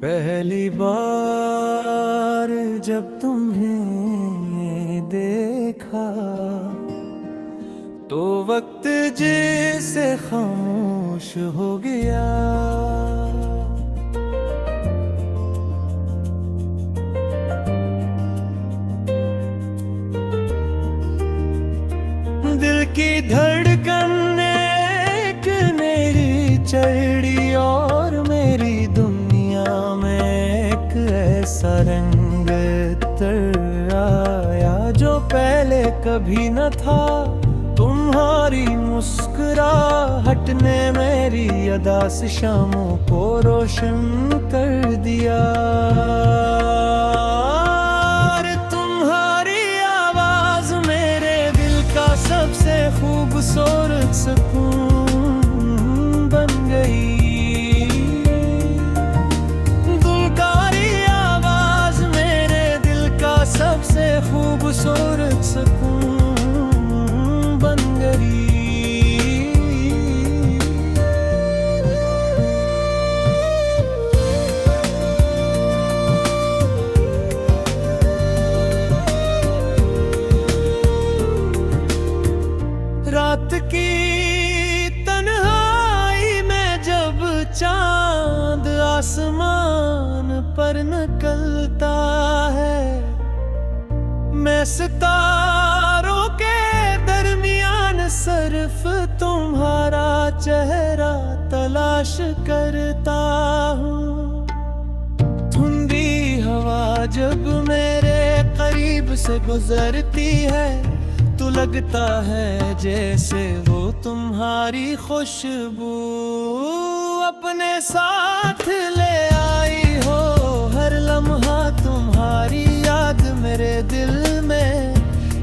पहली बार जब तुम्हें देखा तो वक्त जैसे खामोश हो गया। दिल की धड़कन एक मेरी चढ़ी और मेरी दुनिया में एक ऐसा रंग तर आया जो पहले कभी न था। तुम्हारी मुस्कुराहट ने मेरी अदास शामों को रोशन कर दिया। तुम्हारी आवाज मेरे दिल का सबसे खूबसूरत सुकून बन गई। दुलकारी आवाज मेरे दिल का सबसे खूबसूरत सुकून बन गई। रात की तन्हाई में जब चांद आसमान पर निकलता है, मैं सितारों के दरमियान सिर्फ तुम्हारा चेहरा तलाश करता हूँ। ठंडी हवा जब मेरे करीब से गुजरती है तो लगता है जैसे वो तुम्हारी खुशबू अपने साथ ले आई हो। हर लम्हा तुम्हारी याद मेरे दिल में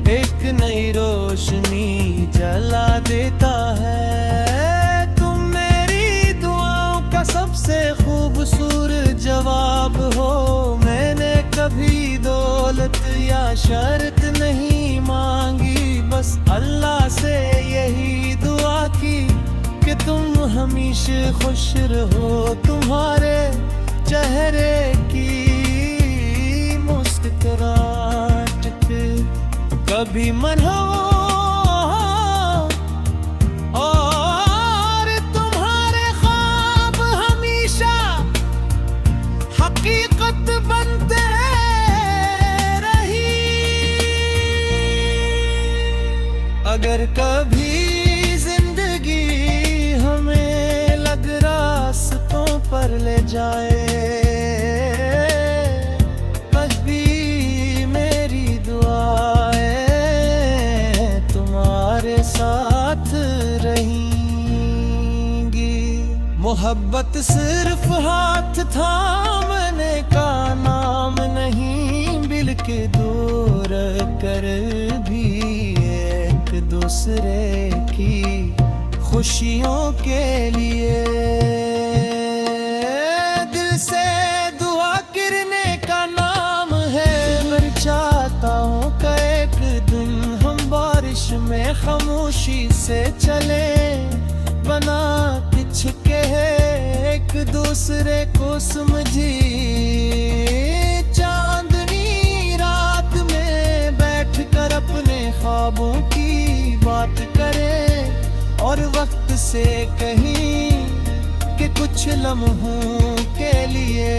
एक नई रोशनी जला देता है। तुम मेरी दुआओं का सबसे खूबसूरत जवाब हो। मैंने कभी दौलत या शर्त नहीं मांगी, बस अल्लाह से यही दुआ की कि तुम हमेशा खुश रहो। तुम्हारे चेहरे की मुस्कुराहट पे कभी मन हो और तुम्हारे ख्वाब हमेशा हकीकत बनते रही। अगर कभी जिंदगी हमें लग रास्तों पर ले जाए, बस भी मेरी दुआएं तुम्हारे साथ रहेंगी। मोहब्बत सिर्फ हाथ थामने का नाम नहीं, बल्कि दूर कर भी एक दूसरे की खुशियों के लिए दिल से दुआ करने का नाम है। मैं चाहता हूँ कि एक दिन हम बारिश में खामोशी से चले, बना पिछके एक दूसरे को समझी। चांदनी रात में बैठकर अपने ख्वाबों की बात करें और वक्त से कहीं कि कुछ लम्हों के लिए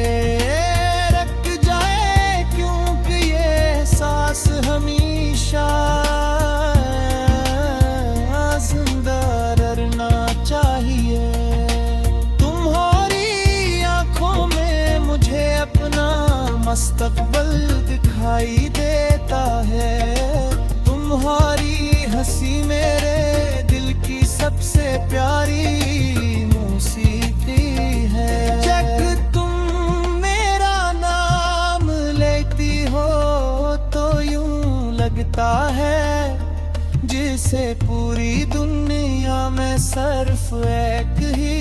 रख जाए, क्योंकि ये सांस हमेशा जिंदा रहना चाहिए। तुम्हारी आंखों में मुझे अपना मुस्तकबिल दिखाई देता है। तुम्हारी हंसी मेरे दिल की सबसे प्यारी मौसीकी है। जब तुम मेरा नाम लेती हो तो यूं लगता है जिसे पूरी दुनिया में सिर्फ एक ही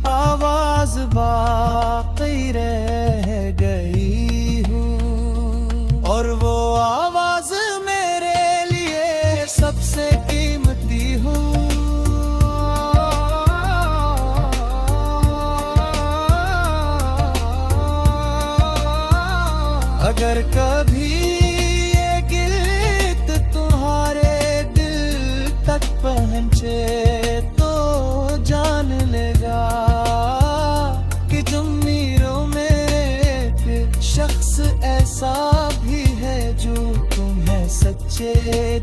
आवाज बाकी रह गई हूँ, और वो आवाज मेरे लिए सबसे सच्चे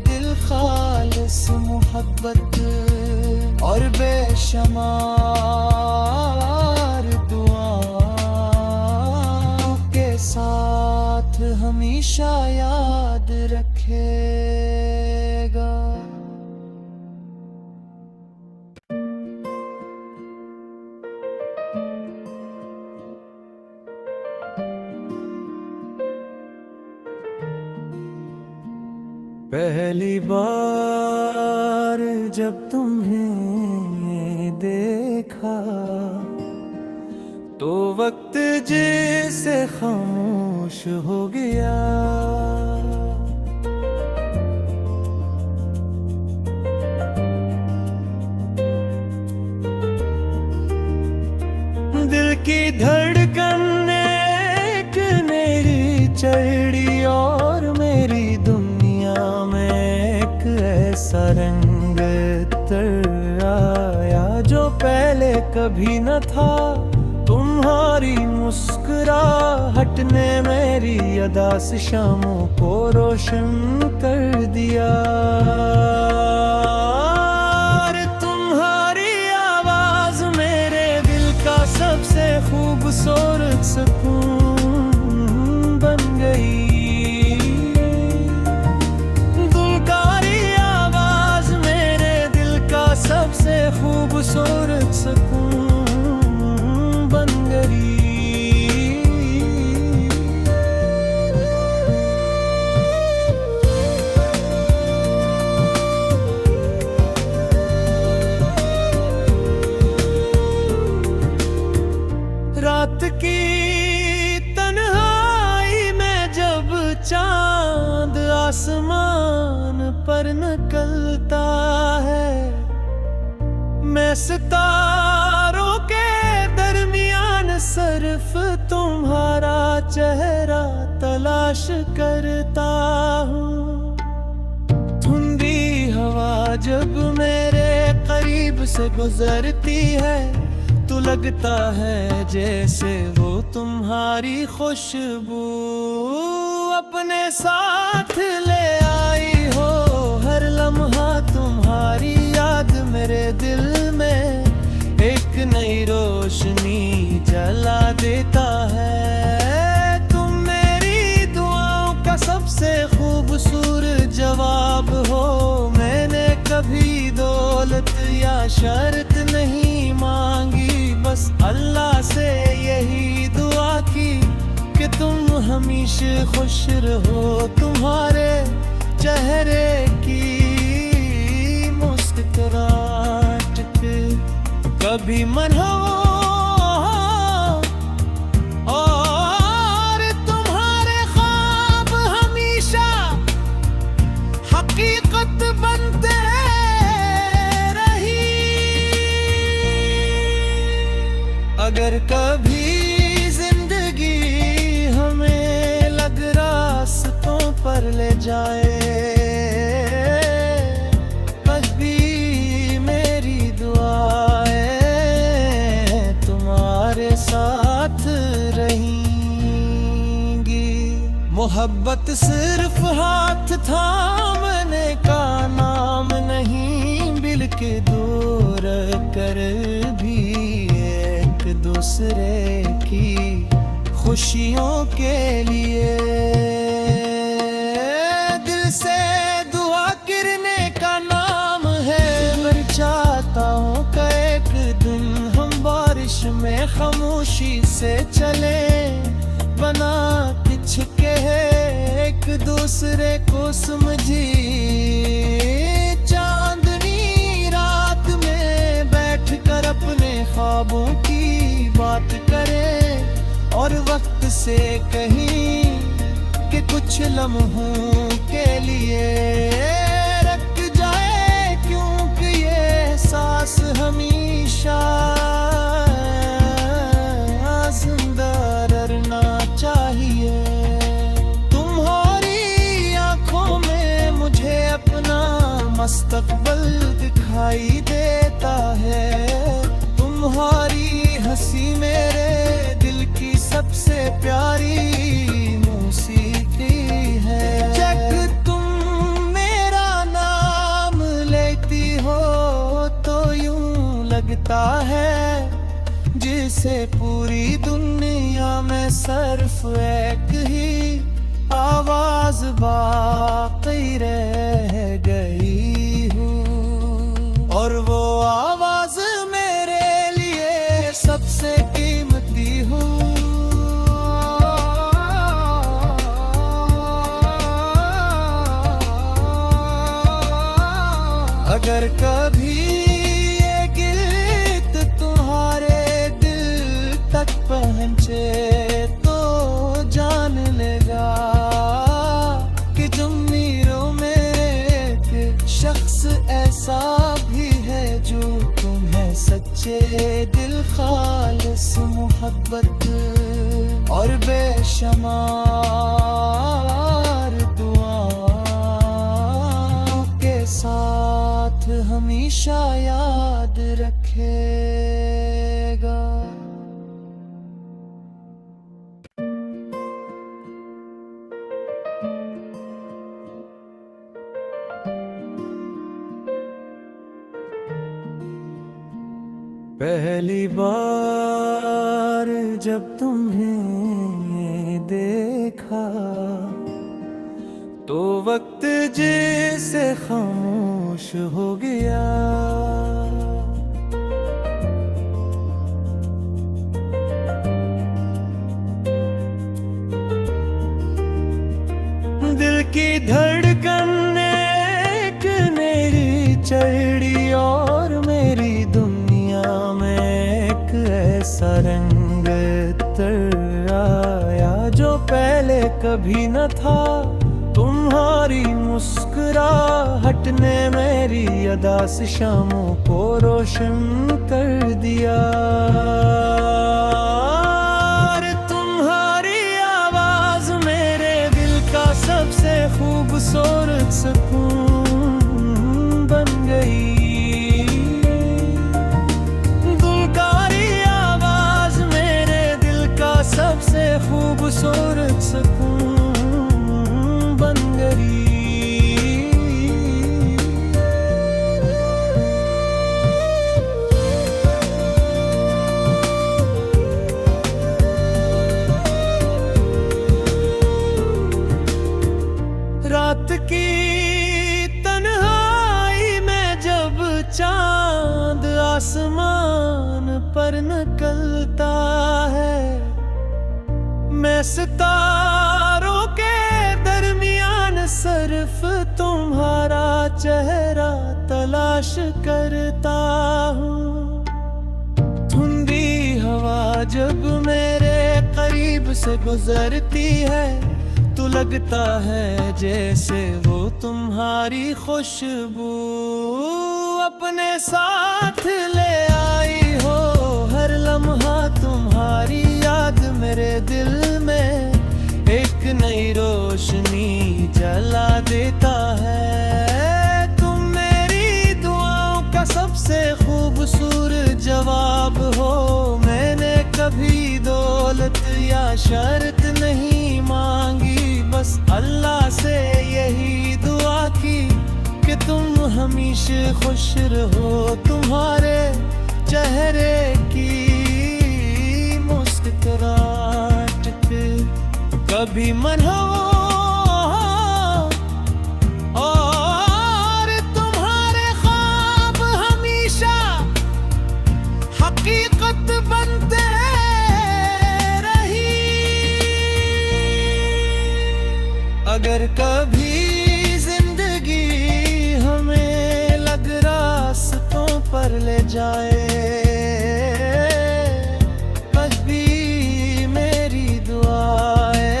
दिल, खालिस मोहब्बत और बेशुमार दुआओं के साथ हमेशा याद रखेगा। पहली बार जब तुम्हें देखा तो वक्त जैसे खामोश हो गया। दिल की धड़कन एक मेरी चढ़ी और मेरी दुनिया में एक ऐसा रंग तर आया जो पहले कभी न था। तुम्हारी मुस्कुराहट ने मेरी उदास शामों को रोशन कर दिया। और तुम्हारी आवाज मेरे दिल का सबसे खूबसूरत सुकून बन गई। दुलकारी आवाज मेरे दिल का सबसे खूबसूरत सुकून बन गई। रात की तन्हाई में जब चांद आसमान पर निकलता है, मैं सितारों के दरमियान सिर्फ तुम्हारा चेहरा तलाश करता हूँ। ठंडी हवा जब मेरे करीब से गुजरती है तो लगता है जैसे वो तुम्हारी खुशबू अपने साथ ले आई हो। हर लम्हा तुम्हारी याद मेरे दिल में एक नई रोशनी जला देता है। तुम मेरी दुआओं का सबसे खूबसूरत जवाब हो। मैंने कभी दौलत या शर्त नहीं मांगी, बस अल्लाह से यही दुआ की कि तुम हमेशा खुश रहो। तुम्हारे चेहरे की मुस्कुराहट कभी मन हो और तुम्हारे ख्वाब हमेशा हकीकत बनते रही। अगर कभी जिंदगी हमें लग रास्तों पर ले जाए, कभी मेरी दुआएं तुम्हारे साथ रहेंगी। मोहब्बत सिर्फ हाथ थामने का नाम नहीं, बल्कि दूर कर भी एक दूसरे की खुशियों के लिए दिल से दुआ करने का नाम है। मैं चाहता हूँ कि एक दिन हम बारिश में खामोशी से चले, बना कुछ के एक दूसरे को समझी। चांदनी रात में बैठकर अपने ख्वाबों की बात करें और वक्त से कहीं कि कुछ लम्हों के लिए रख जाए, क्योंकि ये एहसास हमेशा जिंदा रहना चाहिए। तुम्हारी आंखों में मुझे अपना मुस्तकबिल दिखाई देता है। तुम्हारी हंसी मेरे दिल की सबसे प्यारी मौसीकी है। जब तुम लगता है जिसे पूरी दुनिया में सिर्फ एक ही आवाज बाकी रह गई हूँ, और वो आवाज मेरे लिए सबसे कीमती हूँ। अगर कभी ये गीत तुम्हारे दिल तक पहुँचे तो जान लेगा कि तुम मीरों में एक शख्स ऐसा भी है जो तुम्हें सच्चे दिल, खालिस मोहब्बत और बेशुमार दुआओं के साथ हमेशा याद रखेगा। पहली बार जब तुम्हें देखा तो वक्त जैसे खामोश हो गया। दिल की धड़कन एक मेरी चढ़ी और मेरी दुनिया में एक ऐसा रंग तर आया जो पहले कभी न था। तुम्हारी मुस्कुराहट ने मेरी अदास शामों को रोशन कर दिया। तुम्हारी आवाज मेरे दिल का सबसे खूबसूरत सुकून बन गई। दुलकारी आवाज मेरे दिल का सबसे खूबसूरत सुकून बन गई। रात की तन्हाई में जब चांद आसमान पर निकलता है, मैं सितारों के दरमियान सिर्फ तुम्हारा चेहरा तलाश करता हूँ। ठंडी हवा जब मेरे करीब से गुजरती है तो लगता है जैसे वो तुम्हारी खुशबू अपने साथ ले आई हो। हर लम्हा तुम्हारी याद मेरे दिल में एक नई रोशनी जला देता है। तुम मेरी दुआओं का सबसे खूबसूरत जवाब हो। मैंने कभी दौलत या शर्त नहीं मांगी, बस अल्लाह से यही दुआ की कि तुम हमेशा खुश रहो। तुम्हारे चेहरे की मुस्कुराहट कभी मन हो और तुम्हारे ख्वाब हमेशा हकीकत बनते रही। अगर कभी जिंदगी हमें लग रास्तों पर ले जाए, कभी मेरी दुआएं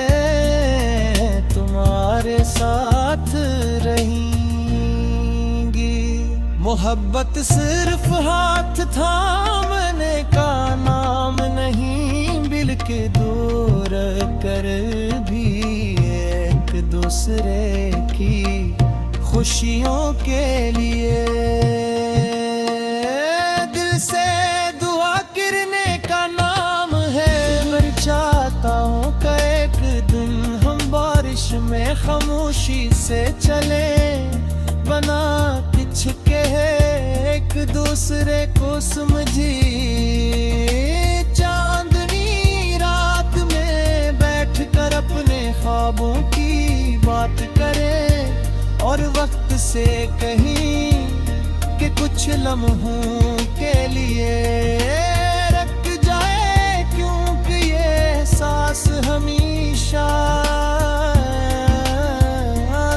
तुम्हारे साथ रहेंगी। मोहब्बत सिर्फ हाथ थामने का नाम नहीं, बल्कि दूर कर भी एक दूसरे की खुशियों के लिए दिल से दुआ करने का नाम है। मैं चाहता हूँ कि एक दिन हम बारिश में खामोशी से चले, बना किचके एक दूसरे दूसरे को समझी। चांदनी रात में बैठकर अपने ख्वाबों की बात करें और वक्त से कहीं कि कुछ लम्हों के लिए रख जाए, क्योंकि ये सांस हमेशा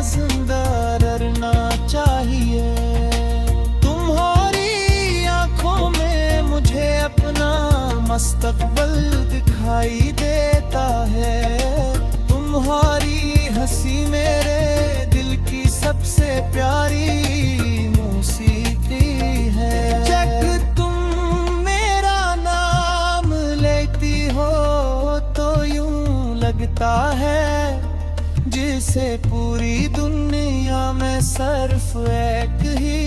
जिंदा रहना चाहिए। तुम्हारी आंखों में मुझे अपना मुस्तकबिल दिखाई देता है। तुम्हारी हंसी मेरे दिल की सबसे प्यारी मौसीकी है। जब तुम मेरा नाम लेती हो तो यूं लगता है जिसे पूरी दुनिया में सिर्फ एक ही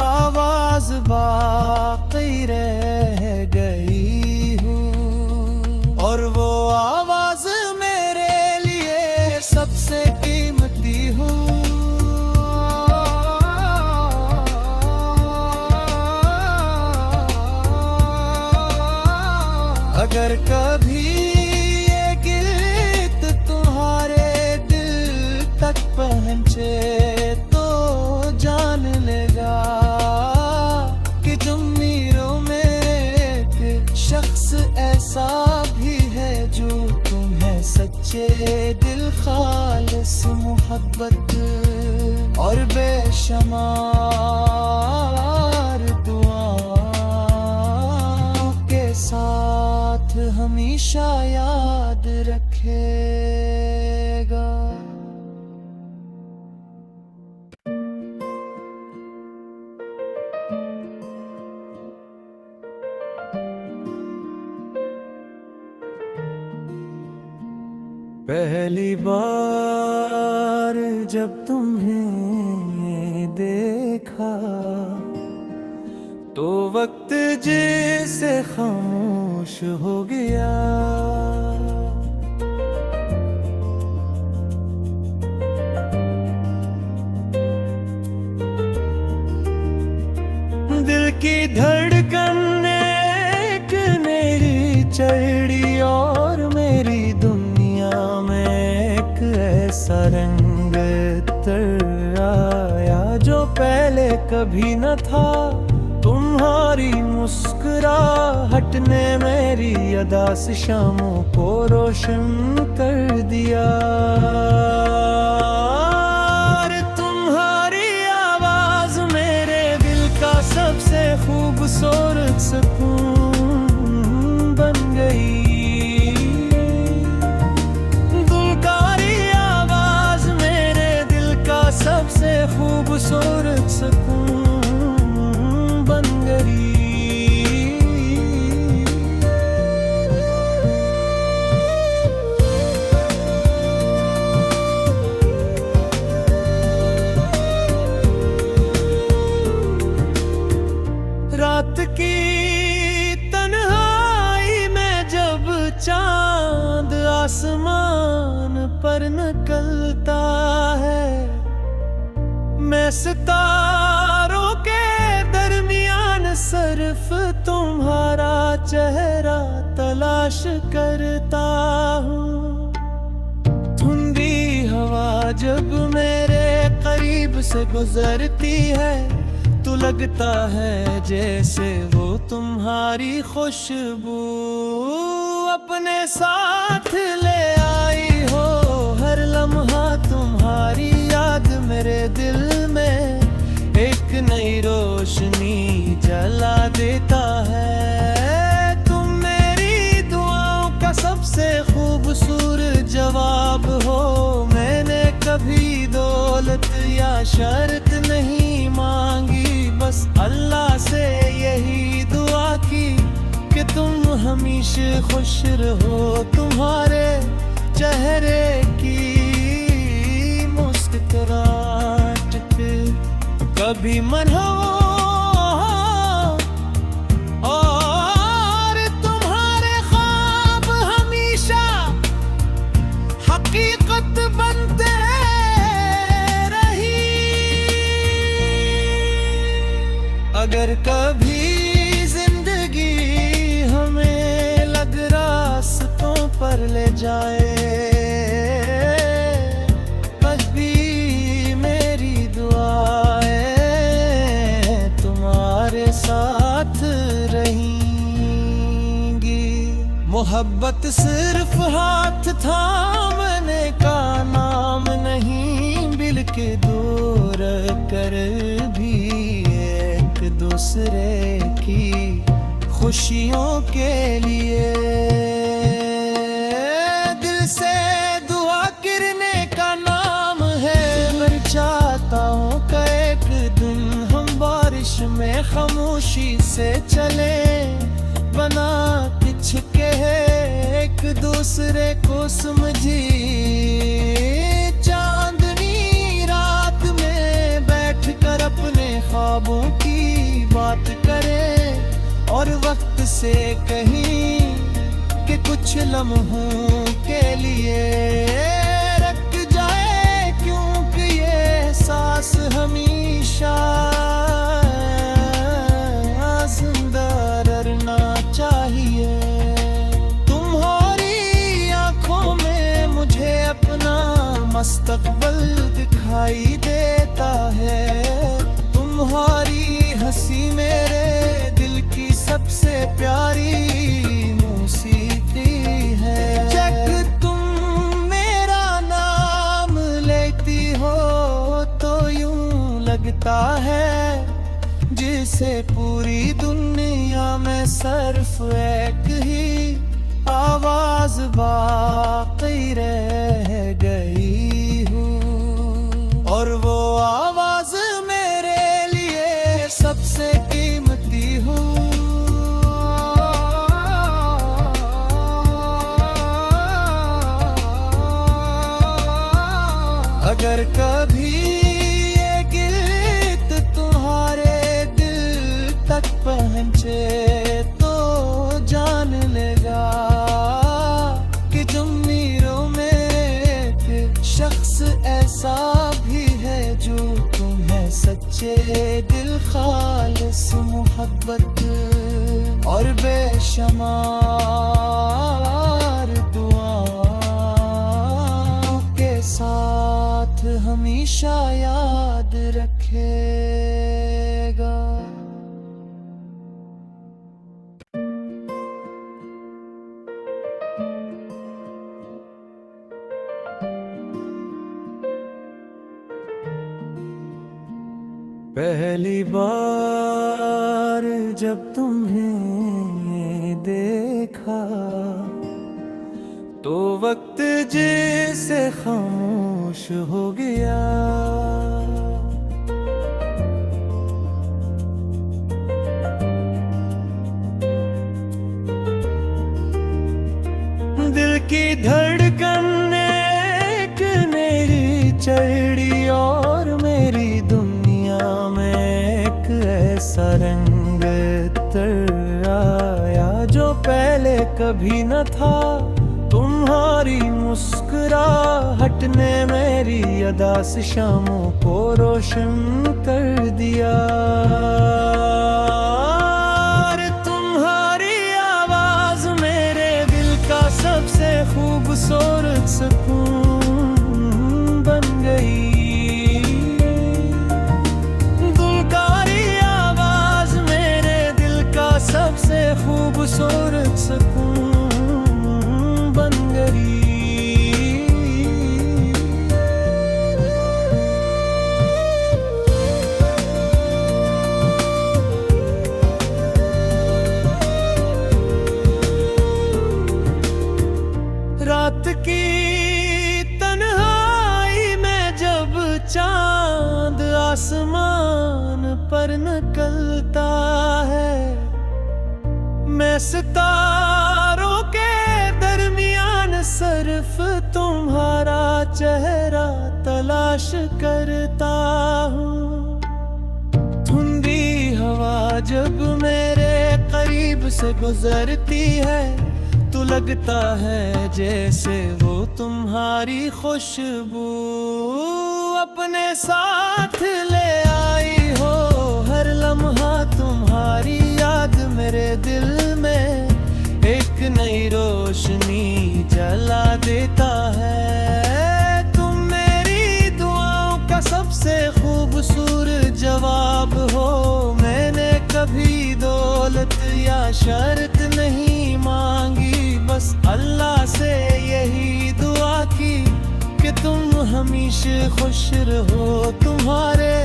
आवाज बाकी रह गई हूँ, और वो आवाज मेरे लिए सबसे कीमती हूँ। अगर कभी ये गीत तुम्हारे दिल तक पहुँचे तो जान लेगा कि ज़मीरों में एक शख्स ऐसा भी है जो तुम्हें सच्चे दिल, खालिस मोहब्बत और बेशुमार दुआओं के साथ हमेशा याद रखेगा। पहली बार जब तुम्हें देखा तो वक्त जैसे खामोश हो गया। दिल की धड़कन एक मेरी चढ़ी और मेरी दुनिया में एक ऐसा रंग तर आया जो पहले कभी न था। तुम्हारी मुस्कुराहट ने मेरी अदास शामों को रोशन कर दिया। तुम्हारी आवाज मेरे दिल का सबसे खूबसूरत सुकून बन गई। दुलकारी आवाज मेरे दिल का सबसे खूबसूरत सुकून बन गई। रात की तन्हाई में जब चांद आसमान पर निकलता है, मैं सितारों के दरमियान सिर्फ तुम्हारा चेहरा तलाश करता हूँ। धुंधली हवा जब मेरे करीब से गुजरती है तो लगता है जैसे वो तुम्हारी खुशबू अपने साथ ले आई हो। हर लम्हा तुम्हारी याद मेरे दिल में एक नई रोशनी जला देता है। तुम मेरी दुआओं का सबसे खूबसूरत जवाब हो। मैंने कभी दौलत या शर्त नहीं मांगी, बस अल्लाह से यही दुआ की कि तुम हमेशा खुश रहो। तुम्हारे चेहरे की मुस्कुराहट पे कभी मन हो और तुम्हारे ख्वाब हमेशा हकीकत बनते अगर कभी जिंदगी हमें लग रास्तों पर ले जाए, कभी मेरी दुआएं तुम्हारे साथ रहेंगी। मोहब्बत सिर्फ हाथ थामने का नाम नहीं, बिल्कि दूर कर भी एक दूसरे की खुशियों के लिए दिल से दुआ करने का नाम है। मैं चाहता हूँ कि एक दिन हम बारिश में खामोशी से चले, बना कुछ कहे एक दूसरे को समझी। चांदनी रात में बैठकर अपने ख्वाबों की बात करें और वक्त से कहीं कि कुछ लम्हों के लिए रख जाए, क्योंकि ये सांस हमेशा जिंदा रहना चाहिए। तुम्हारी आंखों में मुझे अपना मुस्तकबिल दिखाई देता है, तुम्हारी हंसी मेरे दिल की सबसे प्यारी मौसीकी है। जब तुम मेरा नाम लेती हो तो यूं लगता है जिसे पूरी दुनिया में सिर्फ एक ही आवाज बाकी रह गई हूँ, और वो आवाज मेरे लिए सबसे कीमती हूँ। अगर कभी ये गीत तुम्हारे दिल तक पहुँचे तो जान लेगा कि ज़मीरों में एक शख्स ऐसा भी है जो तुम्हें सच्चे दिल खालिस मोहब्बत और बेशुमार दुआओं के साथ हमेशा याद रखेगा। पहली बार जब तुम्हें देखा तो वक्त जैसे खामोश हो गया। दिल की धड़कन एक मेरी चढ़ी और मेरी दुनिया में एक ऐसा रंग तर आया जो पहले कभी न था। तुम्हारी मुस्कुराहट ने मेरी अदास शामों को रोशन कर दिया। तुम्हारी आवाज मेरे दिल का सबसे खूबसूरत सुकून बन गई। दुलकारी आवाज मेरे दिल का सबसे खूबसूरत सुकून बन गई। रात की तन्हाई में जब चांद आसमान पर निकलता है, मैं सितारों के दरमियान सिर्फ तुम्हारा चेहरा तलाश करता हूँ। ठंडी हवा जब मेरे करीब से गुजरती है तो लगता है जैसे वो तुम्हारी खुशबू अपने साथ ले आई हो। हर लम्हा तुम करता है। तुम मेरी दुआओं का सबसे खूबसूरत जवाब हो। मैंने कभी दौलत या शर्त नहीं मांगी, बस अल्लाह से यही दुआ की कि तुम हमेशा खुश रहो। तुम्हारे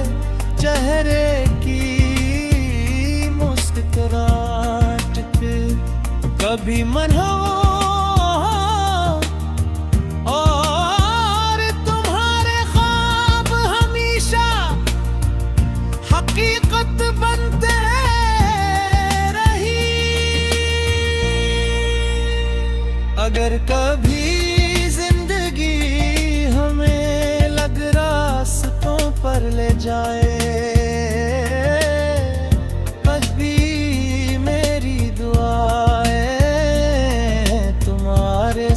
चेहरे की मुस्कुराहट पे कभी मन हो, और तुम्हारे ख्वाब हमेशा हकीकत बनते रही। अगर कभी जिंदगी हमें लग रास्तों पर ले जाए,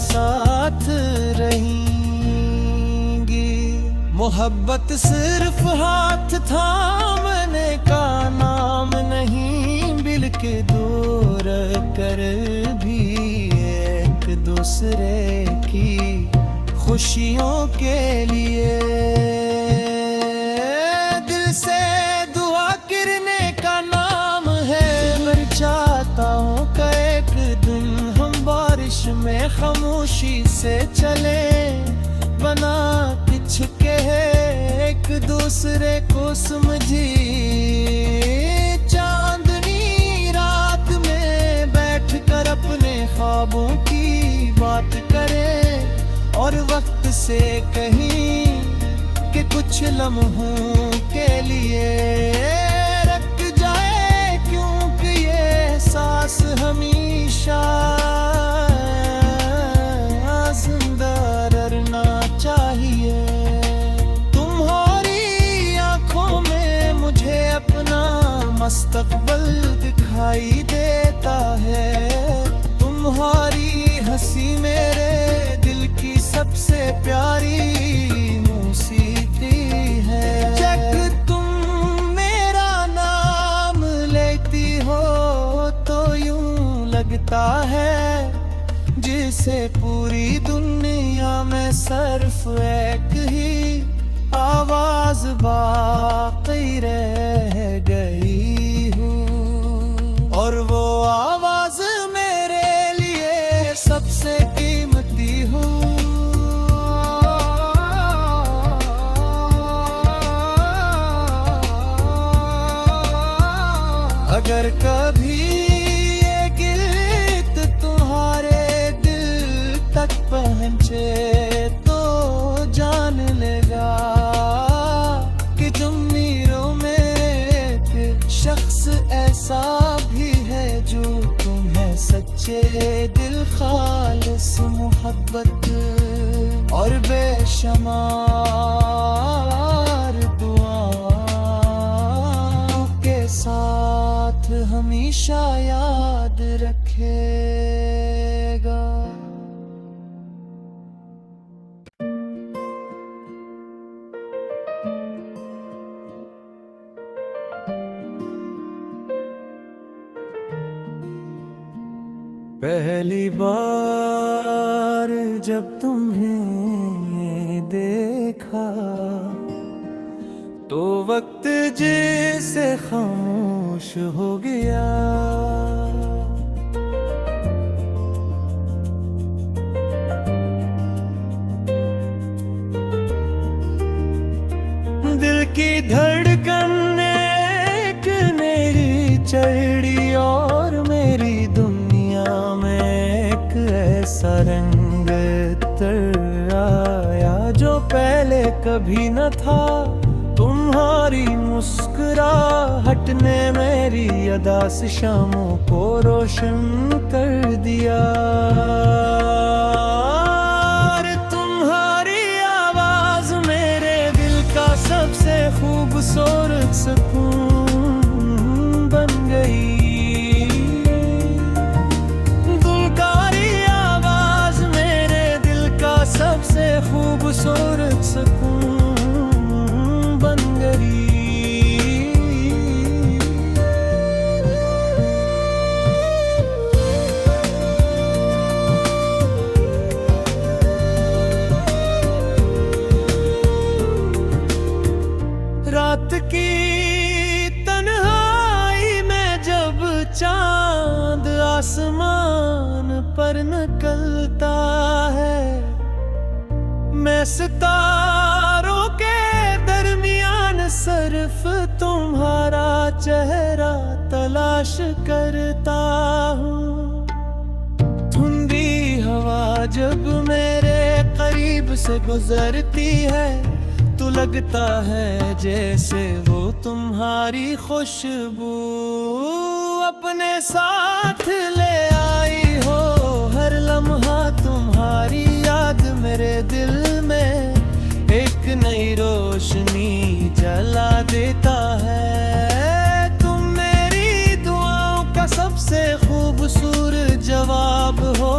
साथ रहेंगी। मोहब्बत सिर्फ हाथ थामने का नाम नहीं, बल्कि दूर कर भी एक दूसरे की खुशियों के लिए दिल से दुआ करने का नाम है। मैं चाहता हूँ कि एक दिन हम बारिश में खामोशी से चले, बना कुछ के एक दूसरे को समझी। चांदनी रात में बैठकर अपने ख्वाबों की बात करें, और वक्त से कहीं कि कुछ लम्हों के लिए रख जाए, क्योंकि ये सांस हमेशा जिंदा रहना चाहिए। तुम्हारी आंखों में मुझे अपना मुस्तकबिल दिखाई देता है। तुम्हारी हंसी मेरे दिल की सबसे प्यारी मौसीकी है। जब तुम मेरा नाम लेती हो तो यूं लगता है जिसे पूरी दुनिया में सिर्फ एक ही आवाज बाकी रह गई हूँ, और वो आवाज मेरे लिए सबसे कीमती हूँ। अगर कभी ये गीत तुम्हारे दिल तक पहुँचे तो जान लेगा कि तुम मीरों में एक शख्स ऐसा भी है जो तुम्हें सच्चे दिल खालिस मोहब्बत और बेशुमार दुआओं के साथ हमेशा याद रखेगा। पहली बार जब तुम्हें देखा तो वक्त जैसे खामोश हो गया। दिल की धड़कन एक मेरी चढ़ी और मेरी दुनिया में एक ऐसा रंग तर आया जो पहले कभी न था। तुम्हारी मुस्कुराहट ने मेरी अदास शामों को रोशन कर दिया। और तुम्हारी आवाज मेरे दिल का सबसे खूबसूरत सुकून बन गई। दुलकारी आवाज मेरे दिल का सबसे खूबसूरत सुकून बन गई। की तन्हाई में जब चांद आसमान पर निकलता है, मैं सितारों के दरमियान सिर्फ तुम्हारा चेहरा तलाश करता हूँ। ठंडी हवा जब मेरे करीब से गुजरती है तो लगता है जैसे वो तुम्हारी खुशबू अपने साथ ले आई हो। हर लम्हा तुम्हारी याद मेरे दिल में एक नई रोशनी जला देता है। तुम मेरी दुआओं का सबसे खूबसूरत जवाब हो।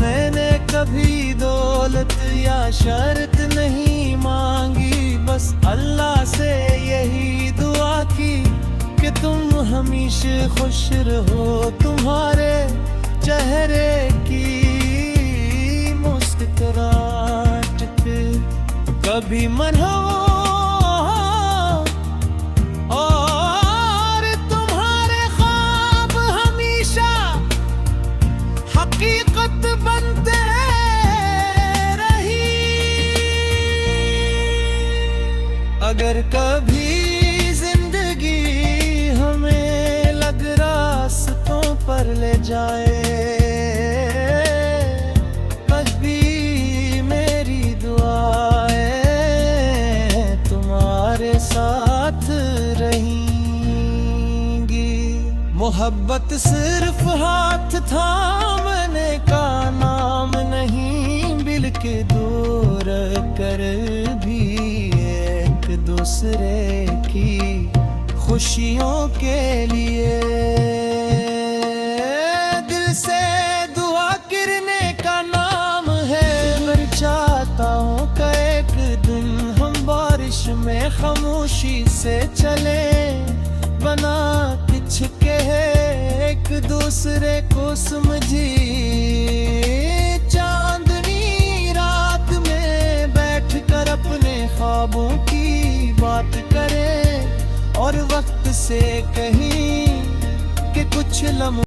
मैंने कभी दौलत या शर्त नहीं मांगी, बस अल्लाह से यही दुआ की कि तुम हमेशा खुश रहो। तुम्हारे चेहरे की मुस्कुराहट पे कभी मन हो और तुम्हारे ख्वाब हमेशा हकीकत बनते रही। अगर कभी जिंदगी हमें लग रास्तों पर ले जाए, कभी मेरी दुआएं तुम्हारे साथ रहेंगी। मोहब्बत सिर्फ हाथ थामने का नाम नहीं, बल्कि दूर कर भी एक दूसरे की खुशियों के लिए दिल से दुआ करने का नाम है। मैं चाहता हूँ कि एक दिन हम बारिश में खामोशी से चले, बना कुछ के एक दूसरे को समझी। चांदनी रात में बैठकर अपने ख्वाबों की बात करें और वक्त से कहीं कि कुछ लम्हों